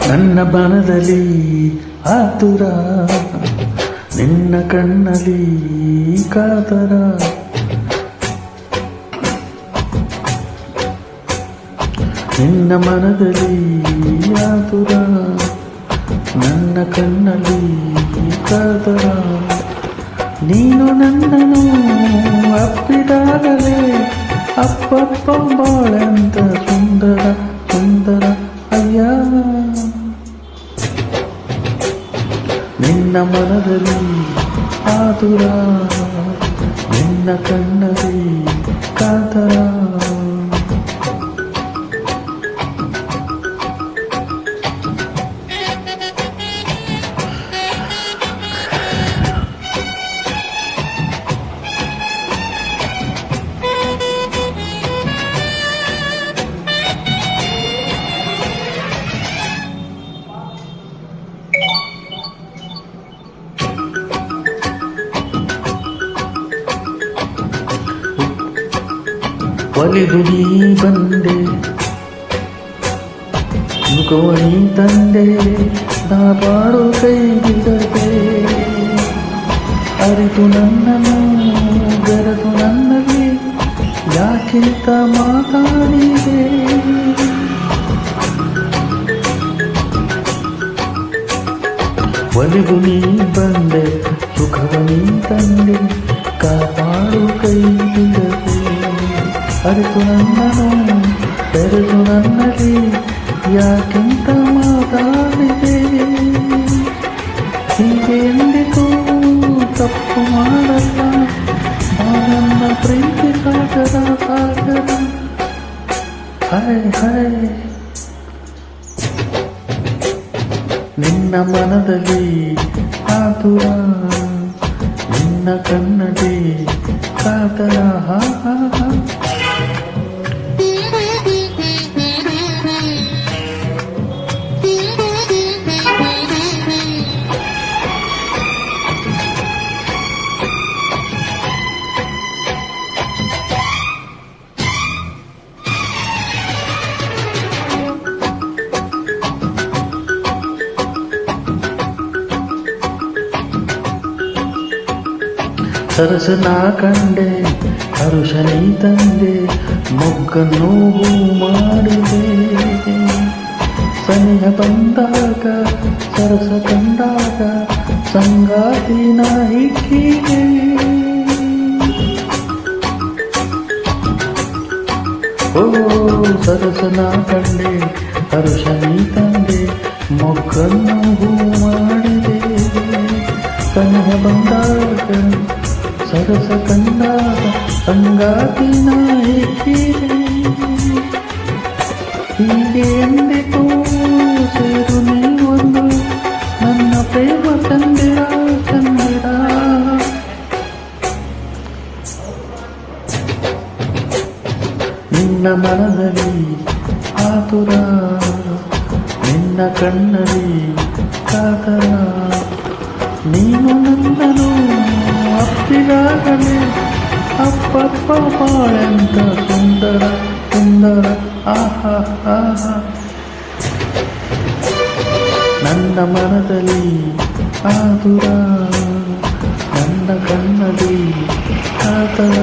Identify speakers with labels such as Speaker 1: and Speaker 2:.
Speaker 1: ನನ್ನ ಬನದಲ್ಲಿ ಆತುರ, ನಿನ್ನ ಕಣ್ಣಲ್ಲಿ ಕಾತರ. ನಿನ್ನ ಮನದಲ್ಲಿ ಆತುರ, ನನ್ನ ಕಣ್ಣಲ್ಲಿ ಕಾತರ. ನೀನು ನನ್ನನ್ನು ಅಪ್ಪಿದಾಗಲೇ ಅಪ್ಪಪ್ಪ ಬಾಳೆಂತ ಸುಂದರ ಸುಂದರ ಅಯ್ಯ. ನಿನ್ನ ಮನದಲ್ಲಿ ಆತುರ, ನಿನ್ನ ಕಣ್ಣಲ್ಲಿ ಕಾತರ. ಒಲಿದು ನೀ ಬಂದೆ, ಮುಖವನಿ ತಂದೆ, ನಾಬಾಡು ಕೈ ಬಿಡದೆ. ಅರಿತು ನನ್ನನ್ನು ಬೆರೆತು ನನ್ನಲ್ಲಿ ಯಾಕಿಂತ ಮಾತಾಡಿದೆ. ಒಲಿದು ನೀ ಬಂದೆ, ಸುಖವನಿ ತಂದೆ, ಕಾಪಾಡು ಕೈ ಬಿಡದೆ. ಅರಿತು ನನ್ನನು ಬೆರೆತು ನನ್ನಲ್ಲಿ ಯಾಕೆಂತ ಮಾತಾಡಿದೆ. ಹೀಗೆ ಎಂದಿಗೂ ತಪ್ಪು ಮಾಡಲ್ಲ ನನ್ನ ಪ್ರೀತಿ ಸಾಗರ ಸಾಗರ. Hi hi. ನಿನ್ನ ಮನದಲ್ಲಿ ಆತುರ, ನಿನ್ನ ಕಣ್ಣಲ್ಲಿ ಕಾತರ. ಹಾ ಹಾ ಹಾ. ಸರಸನ ಕಂಡೆ, ಹರುಷ ನೀ ತಂದೆ, ಮೊಗ್ಗನ್ನು ಹೂ ಮಾಡಿದೆ. ಸನಿಹ ಬಂದಾಗ ಸರಸ ಕಂಡಾಗ ಸಂಗಾತಿನ ಹಿಕ್ಕಿದೆ. ಓ ಸರಸನ ಕಂಡೆ, ಹರುಷ ನೀ ತಂದೆ, ಮೊಗ್ಗನ್ನು ಹೂ ಮಾಡಿದೆ. ಸನಿಹ ಬಂದಾಗ ಸರಸ ಕಂಡಾಗ ಸಂಗಾತಿನ ಹಿಕ್ಕಿದೆ. ಹೀಗೆ ಎಂದಿಗೂ ಸೇರು ನೀವೊಂದು ನನ್ನ ಪ್ರೇಮ ಚಂದಿರ ಚಂದಿರ. ನಿನ್ನ ಮನದಲ್ಲಿ ಆತುರ, ನಿನ್ನ ಕಣ್ಣಲ್ಲಿ ಕಾತರ. ನೀನು ನನ್ನನು ಅಪ್ಪಿದಾಗಲೇ ಅಪ್ಪಪ್ಪ ಬಾಳೆಂತ ಸುಂದರ ಸುಂದರ. ಆಹಾ ಆಹಾ. ನನ್ನ ಮನದಲ್ಲಿ ಆತುರ, ನನ್ನ ಕಣ್ಣಲ್ಲಿ ಕಾತರ.